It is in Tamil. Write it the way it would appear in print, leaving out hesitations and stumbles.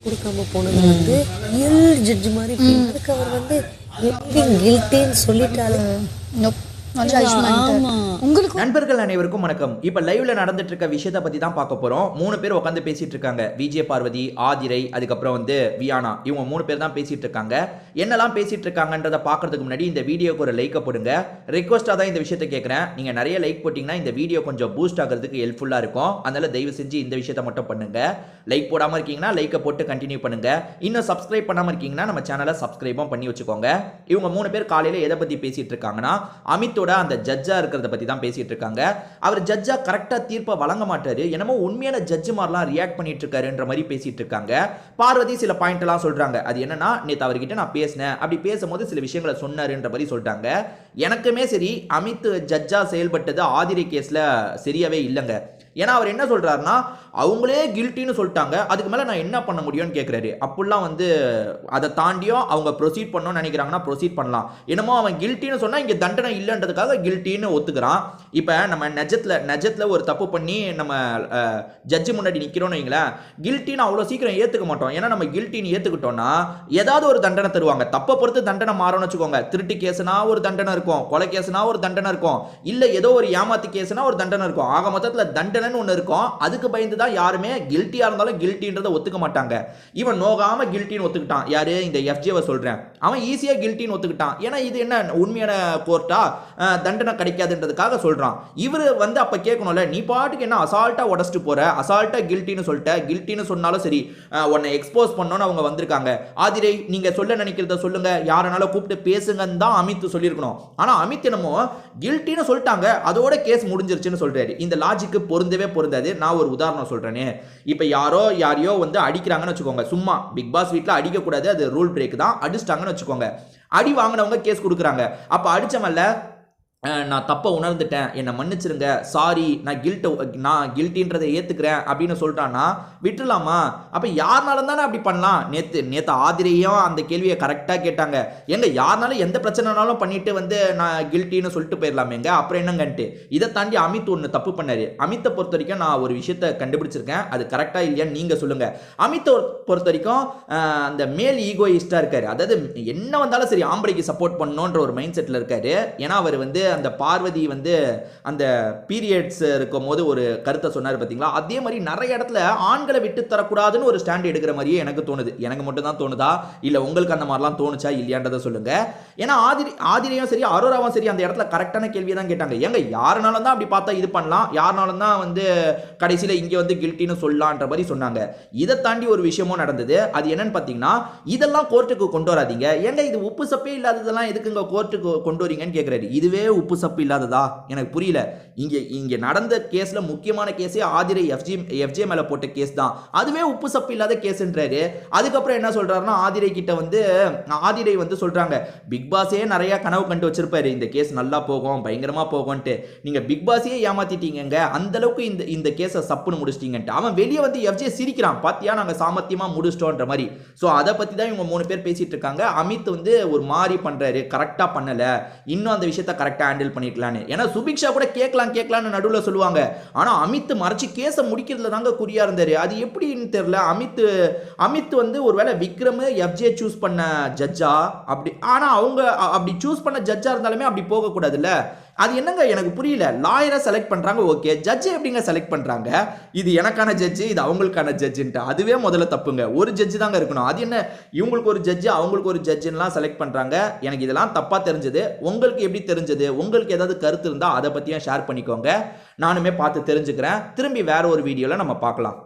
குடுக்காம போனது வந்து ரியல் ஜட்ஜ் மாதிரி ஃபீல். அதுக்கு அவர் வந்து கில்ட்டின்னு சொல்லிட்டாலே உங்களுக்கு நண்பர்கள் அனைவருக்கும் வணக்கம். இப்ப லைவ்ல நடந்துட்டு இருக்க விஷயத்தை பத்தி தான் பார்க்க போறோம். 3 பேர் உட்காந்து பேசிட்டு இருக்காங்க. விஜய் பார்வதி, ஆதிரை, அதுக்கப்புறம் வந்து வியானா. இவங்க 3 பேர் தான் பேசிட்டு இருக்காங்க. என்னெல்லாம் பேசிட்டு இருக்காங்கன்றத பார்க்கறதுக்கு முன்னாடி இந்த வீடியோக்கு ஒரு லைக் போடுங்க. ரிக்வெஸ்டா தான் இந்த விஷயத்தை கேட்கறேன். நீங்க நிறைய லைக் போட்டீங்கன்னா இந்த வீடியோ கொஞ்சம் பூஸ்ட் ஆகிறதுக்கு ஹெல்ப்ஃபுல்லா இருக்கும். அதனால தயவு செஞ்சு இந்த விஷயத்தை மட்டும் பண்ணுங்க. லைக் போடாம இருக்கீங்கன்னா லைக்கை போட்டு கண்டினியூ பண்ணுங்க. இன்னும் சப்ஸ்கிரைப் பண்ணாம இருக்கீங்கன்னா நம்ம சேனலை சப்ஸ்கிரைபும் பண்ணி வச்சுக்கோங்க. இவங்க 3 பேர் காலையில எதை பத்தி பேசிட்டு இருக்காங்கன்னா அமித்தோட அந்த ஜட்ஜா இருக்கிறத பத்தி தான் பேசிட்டு இருக்காங்க. அவர் ஜட்ஜா கரெக்டா தீர்ப்பை வழங்க மாட்டாரு, என்னமோ உண்மையான ஜட்ஜ் மாதிரிலாம் ரியாக்ட் பண்ணிட்டு இருக்காருன்ற மாதிரி பேசிட்டு இருக்காங்க. பார்வதி சில பாயிண்ட் எல்லாம் சொல்றாங்க. அது என்னன்னா, நேத்து அவர்கிட்ட நான் பேசினேன், அப்படி பேசும்போது சில விஷயங்களை சொன்னாருன்ற மாதிரி சொல்லிட்டாங்க. எனக்குமே சரி, அமித் ஜட்ஜா செயல்பட்டது ஆதிரை கேஸ்ல சரியாவே இல்லைங்க. ஏன்னா அவர் என்ன சொல்றாருன்னா, அவங்களே கில்ட்டின்னு சொல்லிட்டாங்க, அதுக்கு மேல நான் என்ன பண்ண முடியும்னு கேட்கிறாரு. அப்படிலாம் வந்து அதை தாண்டியும் அவங்க ப்ரொசீட் பண்ணணும்னு நினைக்கிறாங்கன்னா ப்ரொசீட் பண்ணலாம். என்னமோ அவன் கில்ட்டின்னு சொன்னா இங்க தண்டனை இல்லைன்றதுக்காக கில்ட்டின்னு ஒத்துக்கிறான். இப்ப நம்ம நெஜத்துல ஒரு தப்பு பண்ணி நம்ம ஜட்ஜி முன்னாடி நிக்கிறோம்னு வைங்களேன், கில்ட்டின்னு அவ்வளோ சீக்கிரம் ஏத்துக்க மாட்டோம். ஏன்னா நம்ம கில்ட்டின்னு ஏத்துக்கிட்டோம்னா ஏதாவது ஒரு தண்டனை தருவாங்க. தப்பை பொறுத்து தண்டனை மாறும்னு வச்சுக்கோங்க. திருட்டு கேஸ்னா ஒரு தண்டனை இருக்கும், கொலை கேஸ்னா ஒரு தண்டனை இருக்கும், இல்ல ஏதோ ஒரு ஏமாத்து கேஸ்னா ஒரு தண்டனை இருக்கும். ஆக மொத்தத்துல தண்டனைன்னு ஒன்று இருக்கும். அதுக்கு பயந்து தான் யாருமே கில்ட்டியா இருந்தாலும் கில்ட்டின்றதை ஒத்துக்க மாட்டாங்க. இவன் நோகாம கில்ட்டின்னு ஒத்துக்கிட்டான். யாரு? இந்த எஃப்ஜேவை சொல்றேன். அவன் ஈஸியா கில்ட்டின்னு ஒத்துக்கிட்டான். ஏன்னா இது என்ன உண்மையான கோர்ட்டா, தண்டனை கிடைக்காதுன்றதுக்காக சொல்றான். இவரு வந்து அப்ப கேட்கணும்ல, நீ பாட்டுக்கு என்ன அசால்ட்டா உடச்சிட்டு போற, அசால்ட்டா கில்ட்டின்னு சொல்லிட்ட, கில்ட்டின்னு சொன்னாலும் சரி உன்னை எக்ஸ்போஸ் பண்ணணும்னு அவங்க வந்திருக்காங்க. ஆதிரை, நீங்க சொல்ல நினைக்கிறத சொல்லுங்க, யாரனால கூப்பிட்டு பேசுங்கன்னு தான் அமித் சொல்லியிருக்கணும். ஆனா அமித் என்னமோ கில்ட்டின்னு சொல்லிட்டாங்க, அதோட கேஸ் முடிஞ்சிருச்சுன்னு சொல்றாரு. இந்த லாஜிக்கு பொருந்தவே பொருந்தாது. நான் ஒரு உதாரணம் சொல்றேனே, இப்ப யாரையோ வந்து அடிக்கிறாங்கன்னு வச்சுக்கோங்க. சும்மா பிக் பாஸ் வீட்ல அடிக்க கூடாது, அது ரூல் பிரேக் தான். அடிச்சிட்டாங்கன்னு வச்சுக்கோங்க. அடி வாங்கினவங்க கேஸ் கொடுக்குறாங்க. அப்ப அடிச்சவன்ல நான் தப்பை உணர்ந்துட்டேன், என்னை மன்னிச்சிருங்க, சாரி, நான் கில்ட்டின்றதை ஏற்றுக்கிறேன் அப்படின்னு சொல்லிட்டான்னா விட்டுலாமா? அப்போ யாருனாலும் தானே அப்படி பண்ணலாம். நேற்று ஆதிரையும் அந்த கேள்வியை கரெக்டாக கேட்டாங்க. எங்க யாருனாலும் எந்த பிரச்சனைனாலும் பண்ணிட்டு வந்து நான் கில்ட்டின்னு சொல்லிட்டு போயிடலாமேங்க, அப்புறம் என்னங்கன்ட்டு. இதை தாண்டி அமித் ஒன்று தப்பு பண்ணாரு. அமித்தை பொறுத்த வரைக்கும் நான் ஒரு விஷயத்தை கண்டுபிடிச்சிருக்கேன், அது கரெக்டாக இல்லையான்னு நீங்கள் சொல்லுங்கள். அமித்தை பொறுத்த வரைக்கும் அந்த மேல் ஈகோயிஸ்டாக இருக்காரு. அதாவது என்ன வந்தாலும் சரி ஆம்பளைக்கு சப்போர்ட் பண்ணணுன்ற ஒரு மைண்ட் செட்டில் இருக்காரு. ஏன்னா அவர் வந்து அந்த பார்வதி வந்து அந்த பீரியட்ஸ் இருக்கும் போது ஒரு கருத்தை சொன்னார் பார்த்தீங்களா, அதே மாதிரி நிறைய இடத்துல ஆண்களை விட்டு தரக்கூடாதுன்னு ஒரு ஸ்டாண்ட் எடுக்கிற மாதிரியே எனக்கு தோணுது. எனக்கு மட்டும் தான் தோணுதா, இல்லை உங்களுக்கு அந்த மாதிரிலாம் தோணுச்சா இல்லையான்றதை சொல்லுங்க. ஏன்னா ஆதிரையும் சரி அரோராவும் சரி அந்த இடத்துல கரெக்டான கேள்வியை தான் கேட்டாங்க. ஏங்க யாருனாலும் தான் அப்படி பார்த்தா இது பண்ணலாம், யாருனாலும் தான் வந்து கடைசியில் இங்கே வந்து கில்ட்டின்னு சொல்லலான்ற மாதிரி சொன்னாங்க. இதை தாண்டி ஒரு விஷயமும் நடந்தது. அது என்னன்னு பார்த்தீங்கன்னா, இதெல்லாம் கோர்ட்டுக்கு கொண்டு வராதீங்க, ஏங்க இது உப்பு சப்பே இல்லாததெல்லாம் எதுக்குங்க கோர்ட்டுக்கு கொண்டு வரீங்கன்னு கேட்குறாரு. இதுவே உப்பு சப்பு இல்லாததா? எனக்கு புரியல. இங்க நடந்த கேஸ்ல முக்கியமான கேஸே ஆதிரை எஃப்ஜே மேல போட்ட கேஸ் தான். அதுவே உப்பு சப்பு இல்லாத கேஸ்ன்றாரு. அதுக்கப்புறம் என்ன சொல்றாருன்னா, ஆதிரை வந்து சொல்றாங்க, பிக் பாஸே நிறைய கனவு கண்டு வச்சிருப்பாரு, இந்த கேஸ் நல்லா போகும், பயங்கரமா போகும்ட்டு. நீங்க பிக் பாஸே ஏமாத்திட்டீங்க, அந்த அளவுக்கு இந்த கேஸை சப்புன்னு முடிச்சிட்டீங்கன்ட்டு. அவன் வெளியே வந்து எஃப்ஜே சிரிக்கிறான், பாத்தியா நாங்க சாமர்த்தியமா முடிச்சிட்டோன்ற மாதிரி. ஸோ அதை பத்தி தான் இவங்க 3 பேர் பேசிட்டு இருக்காங்க. அமித் வந்து ஒரு மாதிரி பண்றாரு, கரெக்டா பண்ணல, இன்னும் அந்த விஷயத்தை கரெக்டா ஹேண்டில் பண்ணிக்கலான்னு. ஏன்னா சுபிக்ஷா கூட கேட்கலான்னு நடுவில் சொல்லுவாங்க. ஆனா அமித் மறைச்சு கேஸை முடிக்கிறதுல தாங்க குறியா இருந்தாரு. அது எப்படின்னு தெரியல. அமித் வந்து ஒருவேளை விக்ரம் எஃப்ஜே சூஸ் பண்ண ஜட்ஜா அப்படி, ஆனா அவங்க அப்படி சூஸ் பண்ண ஜட்ஜா இருந்தாலுமே அப்படி போக கூடாதுல்ல. அது என்னங்க எனக்கு புரியல. லாயரை செலக்ட் பண்றாங்க, ஓகே, ஜட்ஜை எப்படிங்க செலக்ட் பண்றாங்க? இது எனக்கான ஜட்ஜு, இது அவங்களுக்கான ஜட்ஜுன்ட்டு. அதுவே முதல்ல தப்புங்க. ஒரு ஜட்ஜு தாங்க இருக்கணும். அது என்ன இவங்களுக்கு ஒரு ஜட்ஜு அவங்களுக்கு ஒரு ஜட்ஜுலாம் செலக்ட் பண்றாங்க. எனக்கு இதெல்லாம் தப்பா தெரிஞ்சது. உங்களுக்கு எப்படி தெரிஞ்சது? உங்களுக்கு ஏதாவது கருத்து இருந்தால் அதை பற்றியும் ஷேர் பண்ணிக்கோங்க. நானுமே பார்த்து தெரிஞ்சுக்கிறேன். திரும்பி வேற ஒரு வீடியோவில் நம்ம பார்க்கலாம்.